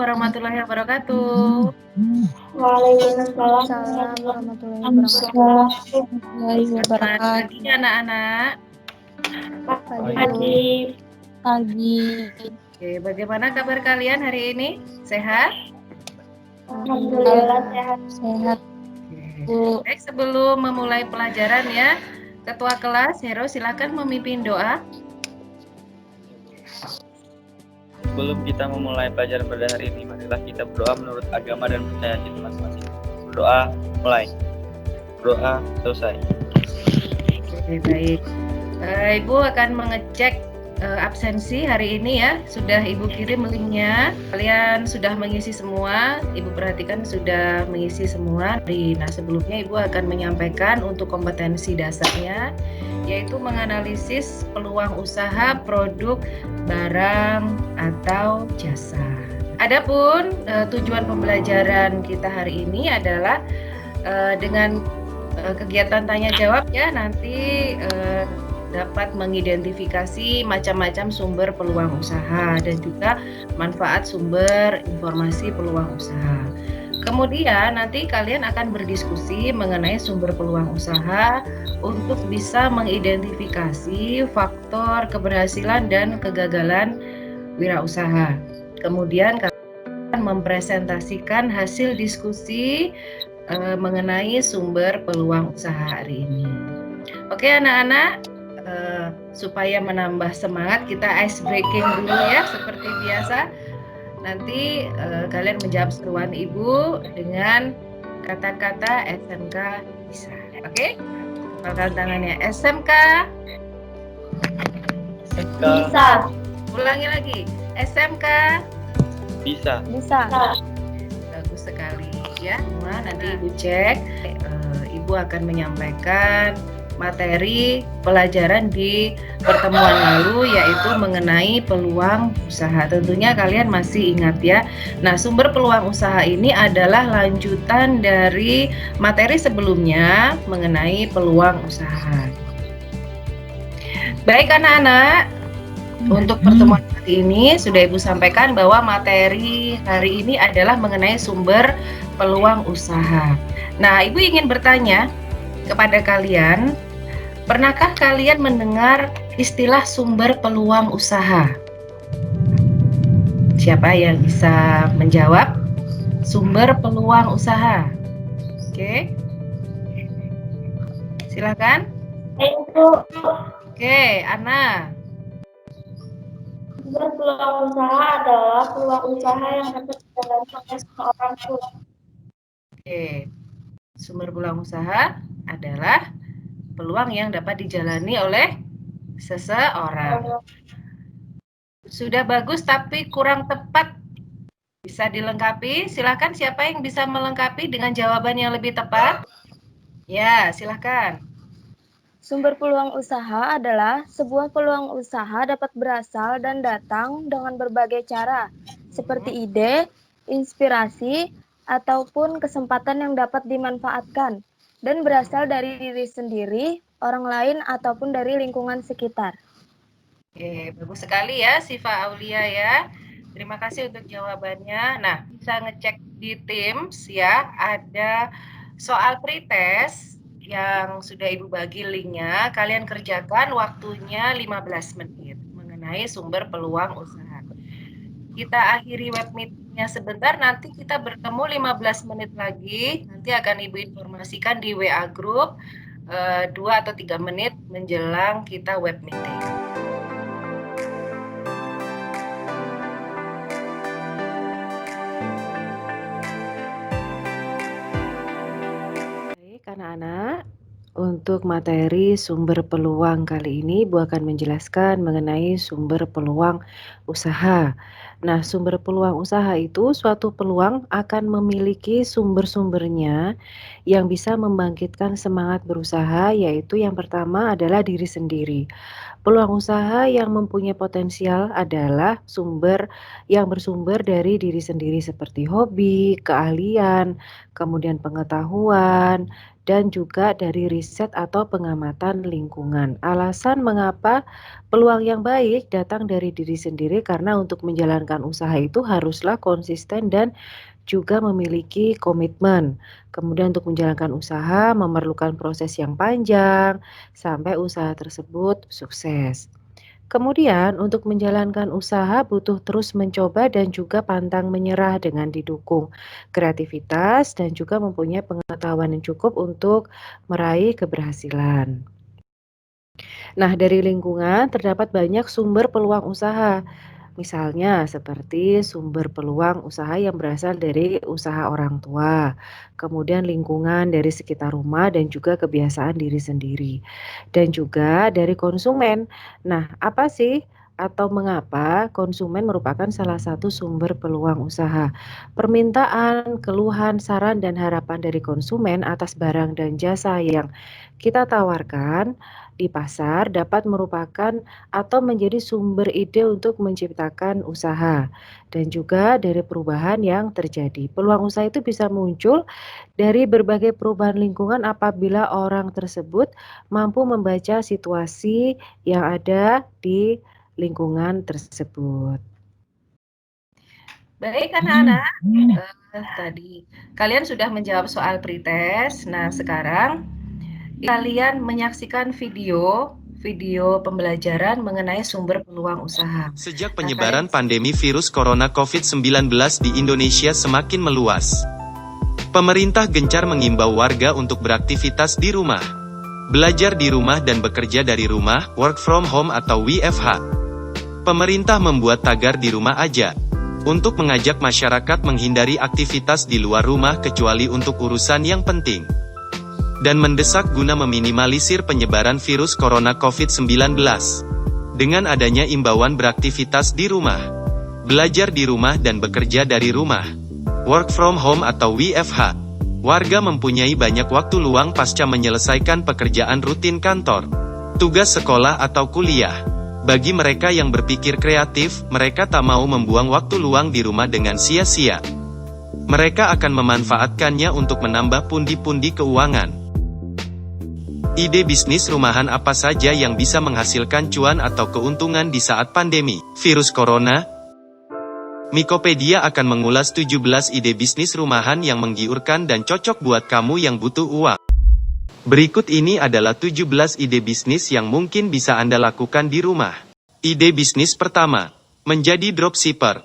warahmatullahi wabarakatuh. Waalaikumsalam warahmatullahi wabarakatuh. Selamat pagi anak-anak. Pagi. Oke, bagaimana kabar kalian hari ini? Sehat? Alhamdulillah sehat. Oke. Baik, sebelum memulai pelajaran ya, Ketua kelas Hero silakan memimpin doa. Sebelum kita memulai pelajaran pada hari ini, marilah kita berdoa menurut agama dan percaya kita masing-masing. Berdoa mulai. Berdoa selesai. Oke, baik. Ibu akan mengecek absensi hari ini ya. Sudah Ibu kirim linknya. Kalian sudah mengisi semua. Ibu perhatikan sudah mengisi semua. Nah, sebelumnya Ibu akan menyampaikan untuk kompetensi dasarnya, yaitu menganalisis peluang usaha, produk, barang, atau jasa. Adapun tujuan pembelajaran kita hari ini adalah dengan kegiatan tanya jawab ya, nanti dapat mengidentifikasi macam-macam sumber peluang usaha dan juga manfaat sumber informasi peluang usaha. Kemudian nanti kalian akan berdiskusi mengenai sumber peluang usaha untuk bisa mengidentifikasi faktor keberhasilan dan kegagalan wirausaha. Kemudian kalian mempresentasikan hasil diskusi mengenai sumber peluang usaha hari ini. Oke anak-anak, supaya menambah semangat kita ice breaking dulu ya seperti biasa. Nanti kalian menjawab seruan Ibu dengan kata-kata SMK bisa. Oke? Angkat tangannya. SMK Bisa. Ulangi lagi. SMK Bisa. Bagus sekali ya. Nah, nanti Ibu cek. Ibu akan menyampaikan materi pelajaran di pertemuan lalu, yaitu mengenai peluang usaha. Tentunya kalian masih ingat ya. Nah, sumber peluang usaha ini adalah lanjutan dari materi sebelumnya mengenai peluang usaha. Baik anak-anak, untuk pertemuan kali ini sudah Ibu sampaikan bahwa materi hari ini adalah mengenai sumber peluang usaha. Nah, Ibu ingin bertanya kepada kalian, pernahkah kalian mendengar istilah sumber peluang usaha? Siapa yang bisa menjawab? Sumber peluang usaha. Oke. Silakan. Oke, Ana. Sumber peluang usaha adalah peluang usaha yang dapat dijalani oleh seseorang pun. Oke. Sumber peluang usaha adalah peluang yang dapat dijalani oleh seseorang. Sudah bagus tapi kurang tepat. Bisa dilengkapi. Silakan siapa yang bisa melengkapi dengan jawaban yang lebih tepat? Ya, silakan. Sumber peluang usaha adalah sebuah peluang usaha dapat berasal dan datang dengan berbagai cara, seperti ide, inspirasi, ataupun kesempatan yang dapat dimanfaatkan, dan berasal dari diri sendiri, orang lain, ataupun dari lingkungan sekitar. Oke, bagus sekali ya Siva Aulia ya. Terima kasih untuk jawabannya. Nah, bisa ngecek di Teams ya, ada soal pretest yang sudah Ibu bagi linknya. Kalian kerjakan waktunya 15 menit mengenai sumber peluang usaha. Kita akhiri web meetingnya sebentar, nanti kita bertemu 15 menit lagi. Nanti akan Ibu informasikan di WA Group 2 atau 3 menit menjelang kita web meeting. Baik anak-anak, untuk materi sumber peluang kali ini Ibu akan menjelaskan mengenai sumber peluang usaha. Nah, sumber peluang usaha itu suatu peluang akan memiliki sumber-sumbernya yang bisa membangkitkan semangat berusaha, yaitu yang pertama adalah diri sendiri. Peluang usaha yang mempunyai potensial adalah sumber yang bersumber dari diri sendiri seperti hobi, keahlian, kemudian pengetahuan, dan juga dari riset atau pengamatan lingkungan. Alasan mengapa peluang yang baik datang dari diri sendiri karena untuk menjalankan menjalankan usaha itu haruslah konsisten dan juga memiliki komitmen. Kemudian untuk menjalankan usaha memerlukan proses yang panjang sampai usaha tersebut sukses. Kemudian untuk menjalankan usaha butuh terus mencoba dan juga pantang menyerah dengan didukung kreativitas dan juga mempunyai pengetahuan yang cukup untuk meraih keberhasilan. Nah, dari lingkungan terdapat banyak sumber peluang usaha. Misalnya seperti sumber peluang usaha yang berasal dari usaha orang tua, kemudian lingkungan dari sekitar rumah dan juga kebiasaan diri sendiri, dan juga dari konsumen. Nah, apa sih atau mengapa konsumen merupakan salah satu sumber peluang usaha? Permintaan, keluhan, saran, dan harapan dari konsumen atas barang dan jasa yang kita tawarkan di pasar dapat merupakan atau menjadi sumber ide untuk menciptakan usaha dan juga dari perubahan yang terjadi. Peluang usaha itu bisa muncul dari berbagai perubahan lingkungan apabila orang tersebut mampu membaca situasi yang ada di lingkungan tersebut. Baik anak-anak, tadi kalian sudah menjawab soal pretest. Nah, sekarang kalian menyaksikan video pembelajaran mengenai sumber peluang usaha. Sejak penyebaran pandemi virus corona COVID-19 di Indonesia semakin meluas, pemerintah gencar mengimbau warga untuk beraktivitas di rumah, belajar di rumah dan bekerja dari rumah, work from home atau WFH. Pemerintah membuat tagar di rumah aja, untuk mengajak masyarakat menghindari aktivitas di luar rumah kecuali untuk urusan yang penting, dan mendesak guna meminimalisir penyebaran virus corona COVID-19. Dengan adanya imbauan beraktivitas di rumah, belajar di rumah dan bekerja dari rumah, work from home atau WFH, warga mempunyai banyak waktu luang pasca menyelesaikan pekerjaan rutin kantor, tugas sekolah atau kuliah. Bagi mereka yang berpikir kreatif, mereka tak mau membuang waktu luang di rumah dengan sia-sia. Mereka akan memanfaatkannya untuk menambah pundi-pundi keuangan. Ide bisnis rumahan apa saja yang bisa menghasilkan cuan atau keuntungan di saat pandemi virus corona? Mikopedia akan mengulas 17 ide bisnis rumahan yang menggiurkan dan cocok buat kamu yang butuh uang. Berikut ini adalah 17 ide bisnis yang mungkin bisa Anda lakukan di rumah. Ide bisnis pertama, menjadi dropshipper.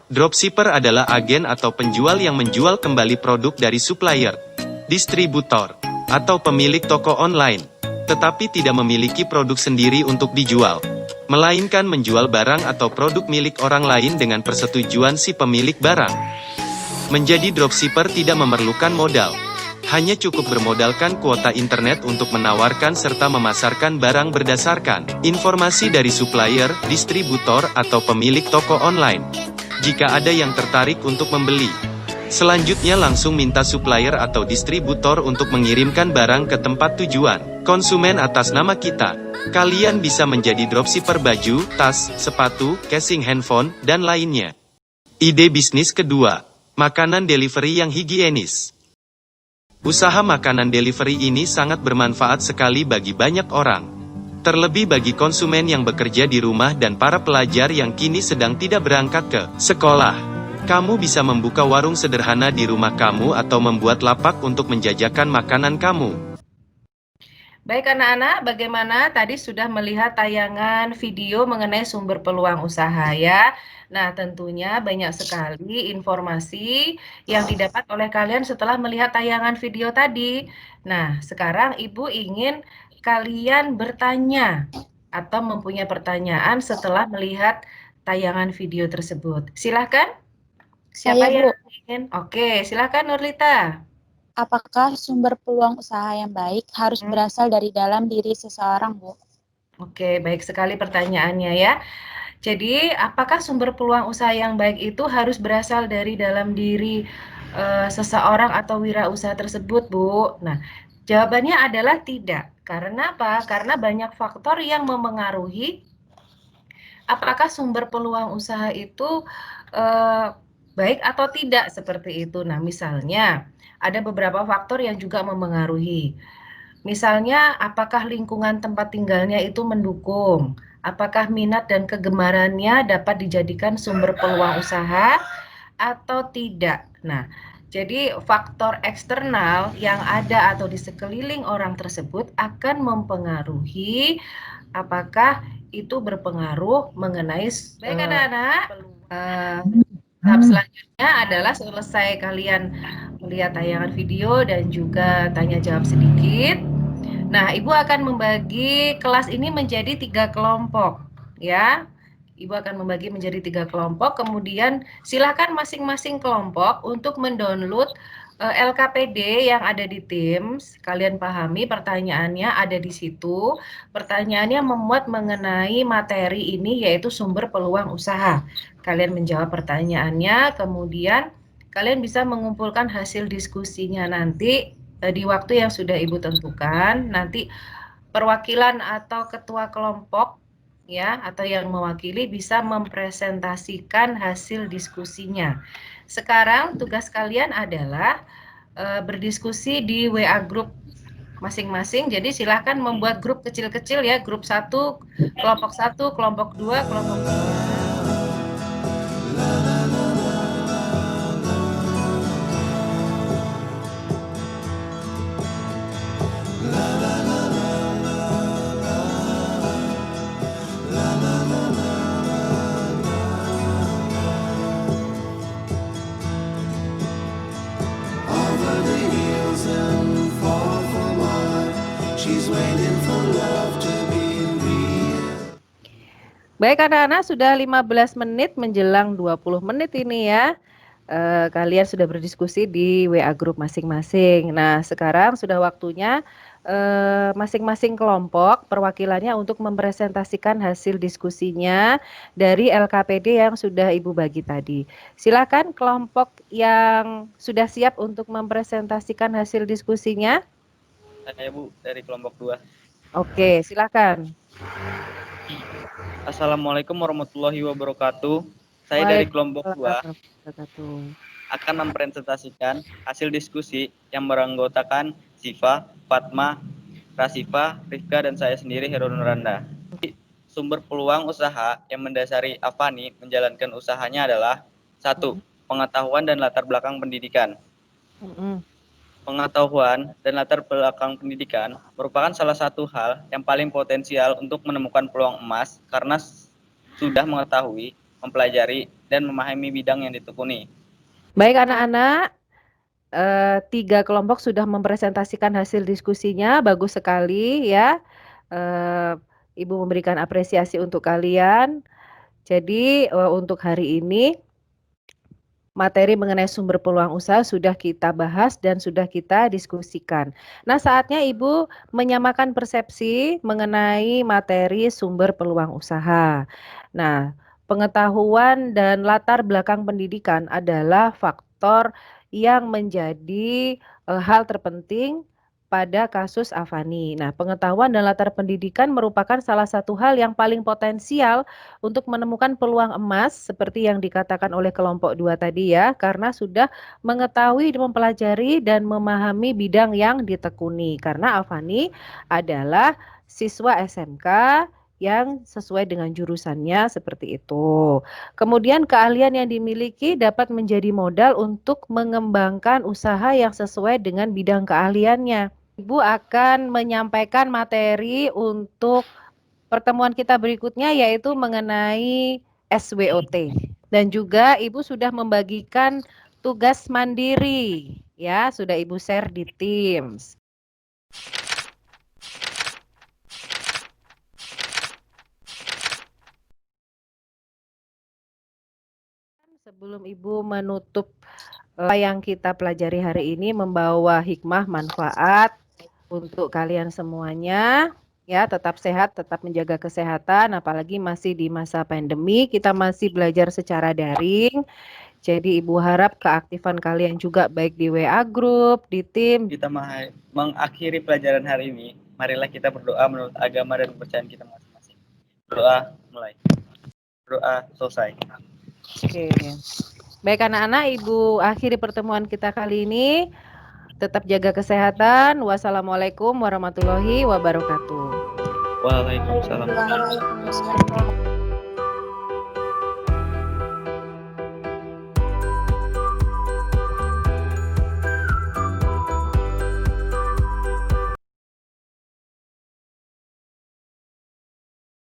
Dropshipper adalah agen atau penjual yang menjual kembali produk dari supplier, distributor, atau pemilik toko online, tetapi tidak memiliki produk sendiri untuk dijual, melainkan menjual barang atau produk milik orang lain dengan persetujuan si pemilik barang. Menjadi dropshipper tidak memerlukan modal, hanya cukup bermodalkan kuota internet untuk menawarkan serta memasarkan barang berdasarkan informasi dari supplier, distributor, atau pemilik toko online. Jika ada yang tertarik untuk membeli, selanjutnya langsung minta supplier atau distributor untuk mengirimkan barang ke tempat tujuan konsumen atas nama kita. Kalian bisa menjadi dropshipper baju, tas, sepatu, casing handphone, dan lainnya. Ide bisnis kedua, makanan delivery yang higienis. Usaha makanan delivery ini sangat bermanfaat sekali bagi banyak orang. Terlebih bagi konsumen yang bekerja di rumah dan para pelajar yang kini sedang tidak berangkat ke sekolah. Kamu bisa membuka warung sederhana di rumah kamu atau membuat lapak untuk menjajakan makanan kamu. Baik anak-anak, bagaimana tadi sudah melihat tayangan video mengenai sumber peluang usaha ya. Nah, tentunya banyak sekali informasi yang didapat oleh kalian setelah melihat tayangan video tadi. Nah, sekarang Ibu ingin kalian bertanya atau mempunyai pertanyaan setelah melihat tayangan video tersebut. Silakan. Siapa Saya, Bu. yang ingin? Oke, silakan Nurlita. Apakah sumber peluang usaha yang baik harus berasal dari dalam diri seseorang, Bu? Oke, baik sekali pertanyaannya ya. Jadi, apakah sumber peluang usaha yang baik itu harus berasal dari dalam diri seseorang atau wirausaha tersebut, Bu? Nah, jawabannya adalah tidak. Karena apa? Karena banyak faktor yang memengaruhi apakah sumber peluang usaha itu baik atau tidak seperti itu. Nah, misalnya ada beberapa faktor yang juga memengaruhi. Misalnya, apakah lingkungan tempat tinggalnya itu mendukung? Apakah minat dan kegemarannya dapat dijadikan sumber peluang usaha atau tidak? Nah, jadi faktor eksternal yang ada atau di sekeliling orang tersebut akan mempengaruhi apakah itu berpengaruh mengenai baik anak-anak. Tahap selanjutnya adalah selesai kalian melihat tayangan video dan juga tanya jawab sedikit. Nah, Ibu akan membagi kelas ini menjadi 3 kelompok, ya. Ibu akan membagi menjadi 3 kelompok, kemudian silakan masing-masing kelompok untuk mendownload LKPD yang ada di Teams. Kalian pahami pertanyaannya ada di situ. Pertanyaannya memuat mengenai materi ini yaitu sumber peluang usaha. Kalian menjawab pertanyaannya, kemudian kalian bisa mengumpulkan hasil diskusinya nanti di waktu yang sudah Ibu tentukan. Nanti perwakilan atau ketua kelompok ya atau yang mewakili bisa mempresentasikan hasil diskusinya. Sekarang tugas kalian adalah berdiskusi di WA group masing-masing. Jadi silahkan membuat grup kecil-kecil ya, grup 1, kelompok 1, kelompok 2, kelompok 3. Baik anak-anak, sudah 15 menit menjelang 20 menit ini ya. Kalian sudah berdiskusi di WA group masing-masing. Nah, sekarang sudah waktunya masing-masing kelompok perwakilannya untuk mempresentasikan hasil diskusinya dari LKPD yang sudah Ibu bagi tadi. Silakan kelompok yang sudah siap untuk mempresentasikan hasil diskusinya. Saya Bu dari kelompok 2. Oke, silakan. Assalamualaikum warahmatullahi wabarakatuh. Saya dari kelompok 2 akan mempresentasikan hasil diskusi yang beranggotakan Siva, Fatma, Rasifa, Rifka, dan saya sendiri Hero Nuranda. Sumber peluang usaha yang mendasari Afani menjalankan usahanya adalah 1. Pengetahuan dan latar belakang pendidikan. Pengetahuan dan latar belakang pendidikan merupakan salah satu hal yang paling potensial untuk menemukan peluang emas karena sudah mengetahui, mempelajari, dan memahami bidang yang ditekuni. Baik anak-anak, 3 kelompok sudah mempresentasikan hasil diskusinya, bagus sekali ya. Ibu memberikan apresiasi untuk kalian. Jadi untuk hari ini materi mengenai sumber peluang usaha sudah kita bahas dan sudah kita diskusikan. Nah, saatnya Ibu menyamakan persepsi mengenai materi sumber peluang usaha. Nah, pengetahuan dan latar belakang pendidikan adalah faktor yang menjadi hal terpenting pada kasus Afani. Nah, pengetahuan dan latar pendidikan merupakan salah satu hal yang paling potensial untuk menemukan peluang emas seperti yang dikatakan oleh kelompok 2 tadi ya, karena sudah mengetahui, mempelajari, dan memahami bidang yang ditekuni. Karena Afani adalah siswa SMK yang sesuai dengan jurusannya seperti itu. Kemudian keahlian yang dimiliki dapat menjadi modal untuk mengembangkan usaha yang sesuai dengan bidang keahliannya. Ibu akan menyampaikan materi untuk pertemuan kita berikutnya yaitu mengenai SWOT. Dan juga Ibu sudah membagikan tugas mandiri ya, sudah Ibu share di Teams. Sebelum Ibu menutup apa yang kita pelajari hari ini membawa hikmah manfaat untuk kalian semuanya. Ya, tetap sehat, tetap menjaga kesehatan, apalagi masih di masa pandemi, kita masih belajar secara daring. Jadi Ibu harap keaktifan kalian juga baik di WA group, di tim. Kita mengakhiri pelajaran hari ini, marilah kita berdoa menurut agama dan kepercayaan kita masing-masing. Doa mulai. Doa selesai. Oke. Baik anak-anak, Ibu akhiri pertemuan kita kali ini. Tetap jaga kesehatan. Wassalamualaikum warahmatullahi wabarakatuh. Waalaikumsalam. Waalaikumsalam.